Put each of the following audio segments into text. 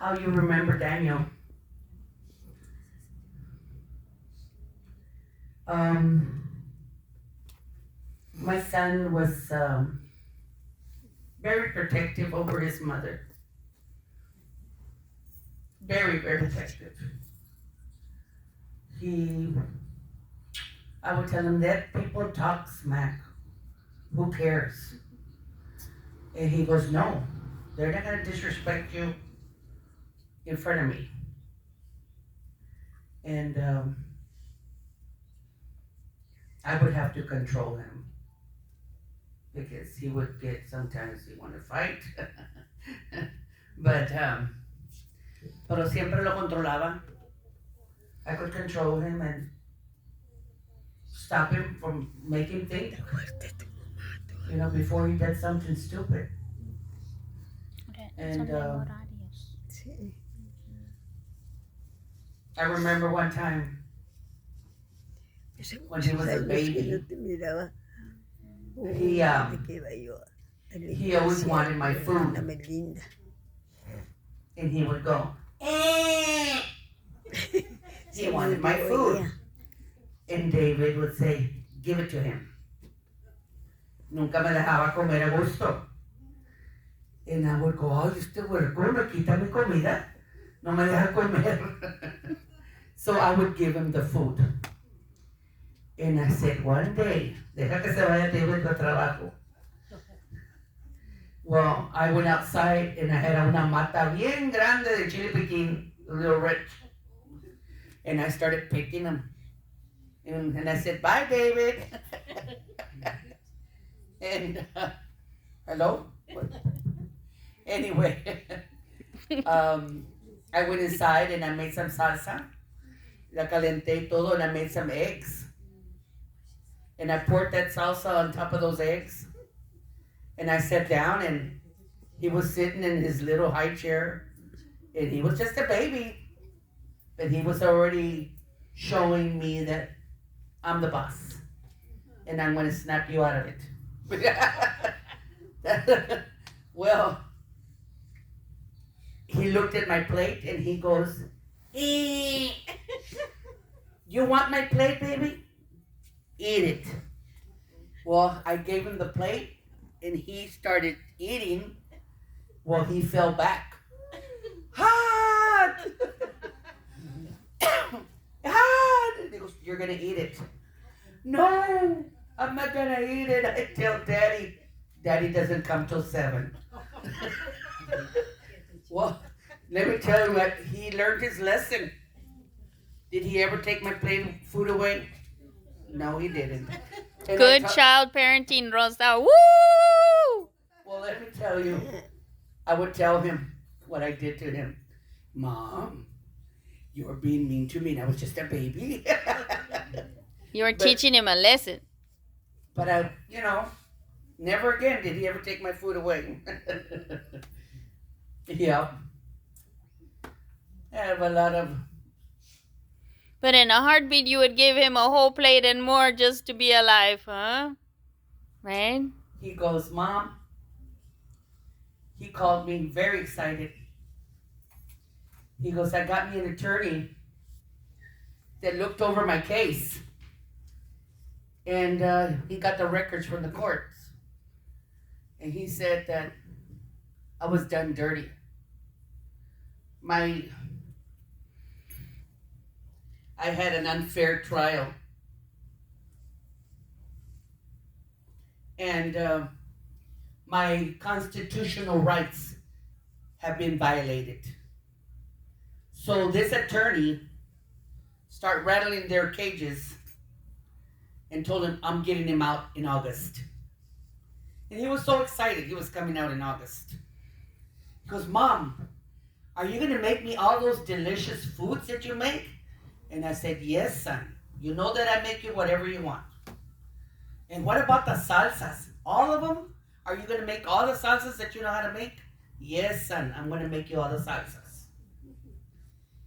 how you remember Daniel. My son was very protective over his mother. Very, very protective. He, I would tell him, let people talk smack. Who cares? And he goes, no, they're not going to disrespect you in front of me. And I would have to control him because he would get, sometimes he want to fight. But, pero siempre lo controlaba. I could control him and stop him from making things, before he did something stupid. And I remember one time when he was a baby, he always wanted my food. And he would go, eh. He wanted my food. And David would say, give it to him. Nunca me dejaba comer a gusto. And I would go, oh, este huerco me quita mi comida. No me deja comer. So I would give him the food. And I said, one day, deja que se vaya David a trabajo. Well, I went outside and I had una mata bien grande de chili piquín, a little rich. And I started picking them. And I said, bye, David. And, hello? Anyway, I went inside and I made some salsa. La calenté todo and I made some eggs. And I poured that salsa on top of those eggs. And I sat down and he was sitting in his little high chair. And he was just a baby. But he was already showing me that I'm the boss. And I'm going to snap you out of it. Well, he looked at my plate and he goes, eat. You want my plate, baby? Eat it. Well, I gave him the plate and he started eating. Well, he fell back. Hot! Hot! He goes, you're going to eat it. No, I'm not going to eat it. I tell Daddy. Daddy doesn't come till 7. Well, let me tell you what, he learned his lesson. Did he ever take my plate of food away? No, he didn't. And Good child parenting, Rosa. Woo! Well, let me tell you, I would tell him what I did to him. Mom, you were being mean to me and I was just a baby. You were teaching him a lesson. But I, never again did he ever take my food away. Yeah. I have a lot of... But in a heartbeat, you would give him a whole plate and more just to be alive, huh? Right? He goes, Mom, he called me very excited. He goes, I got me an attorney that looked over my case. And he got the records from the courts. And he said that I was done dirty. I had an unfair trial. And my constitutional rights have been violated. So this attorney started rattling their cages and told him, I'm getting him out in August. And he was so excited he was coming out in August. He goes, Mom, are you going to make me all those delicious foods that you make? And I said, yes, son. You know that I make you whatever you want. And what about the salsas? All of them? Are you going to make all the salsas that you know how to make? Yes, son. I'm going to make you all the salsas.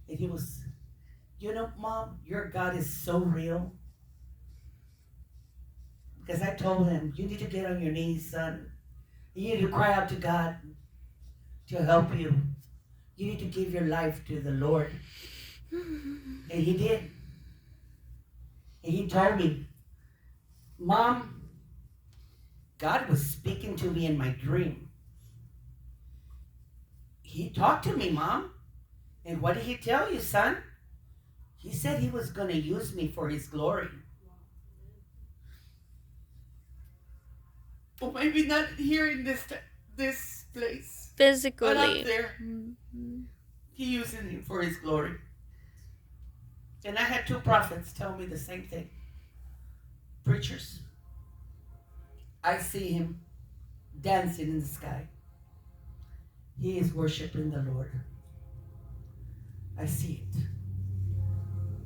And he was, Mom, your God is so real. Because I told him, you need to get on your knees, son. You need to cry out to God to help you. You need to give your life to the Lord. And he did. And he told me, Mom, God was speaking to me in my dream. He talked to me, Mom. And what did he tell you, son? He said he was going to use me for his glory. Well, maybe not here in this place. Physically. But up there. He using him for his glory. And I had 2 prophets tell me the same thing. Preachers. I see him dancing in the sky. He is worshiping the Lord. I see it.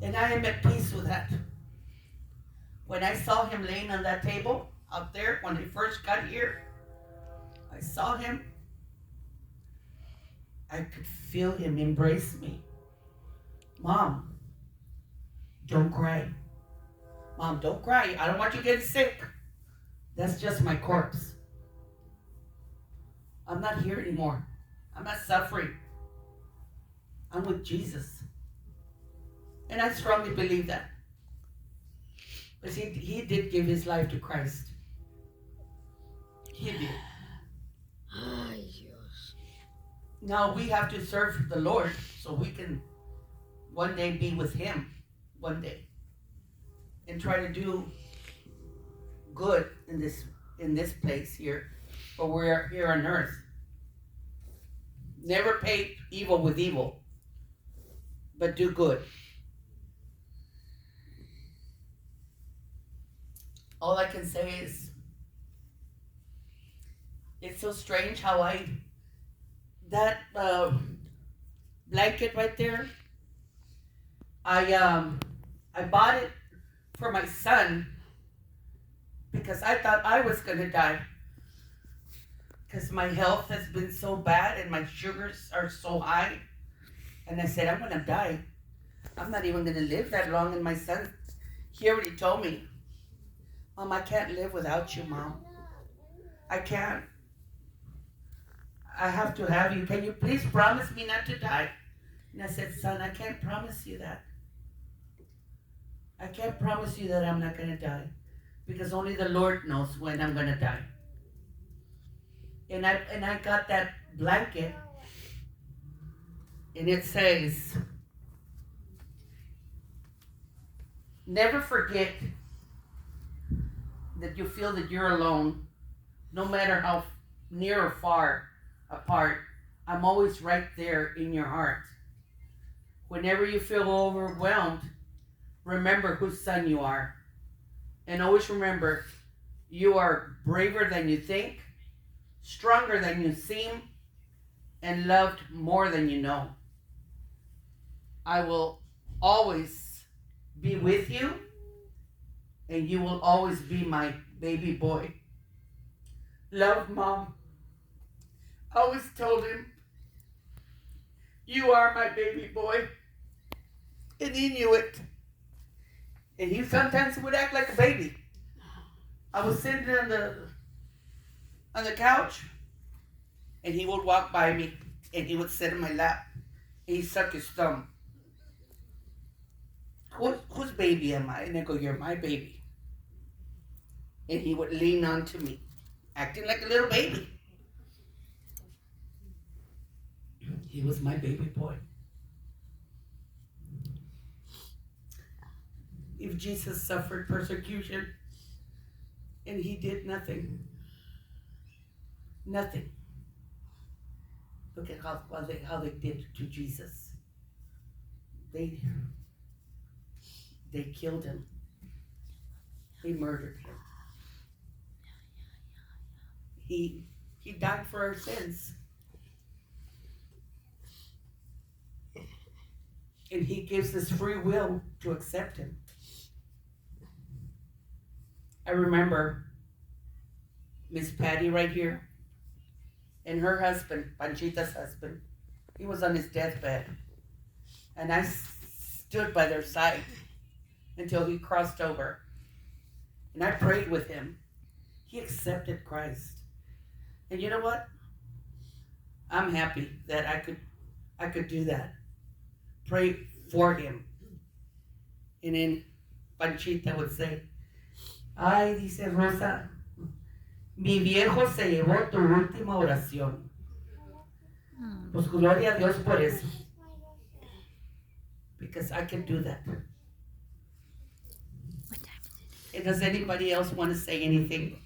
And I am at peace with that. When I saw him laying on that table out there, when he first got here, I saw him. I could feel him embrace me. Mom, don't cry. Mom, don't cry. I don't want you getting sick. That's just my corpse. I'm not here anymore. I'm not suffering. I'm with Jesus. And I strongly believe that. Because he did give his life to Christ. He did. Now we have to serve the Lord so we can one day be with him. One day. And try to do good in this place here. But we're here on earth. Never pay evil with evil. But do good. All I can say is, it's so strange how that blanket right there, I bought it for my son because I thought I was going to die. Because my health has been so bad and my sugars are so high. And I said, I'm going to die. I'm not even going to live that long. And my son, he already told me, Mom, I can't live without you, Mom. I can't. I have to have you. Can you please promise me not to die? And I said, son, I can't promise you that. I can't promise you that I'm not going to die. Because only the Lord knows when I'm going to die. And I got that blanket. And it says, never forget that you feel that you're alone, no matter how near or far apart. I'm always right there in your heart. Whenever you feel overwhelmed, remember whose son you are. And always remember, you are braver than you think, stronger than you seem, and loved more than you know. I will always be with you, and you will always be my baby boy. Love, Mom. I always told him, you are my baby boy. And he knew it. And he sometimes would act like a baby. I was sitting on the couch, and he would walk by me, and he would sit in my lap, and he'd suck his thumb. Whose baby am I? And I go, you're my baby. And he would lean on to me, acting like a little baby. He was my baby boy. If Jesus suffered persecution and he did nothing, look at how they did to Jesus. They killed him. They murdered him. He died for our sins. And he gives us free will to accept him. I remember Miss Patty right here and her husband, Panchita's husband. He was on his deathbed. And I stood by their side until he crossed over. And I prayed with him. He accepted Christ. And you know what? I'm happy that I could I could do that. Pray for him. And then Panchita would say, ay, dice Rosa, mi viejo se llevó tu última oración. Pues gloria a Dios por eso. Because I can do that. What time is it? And does anybody else want to say anything?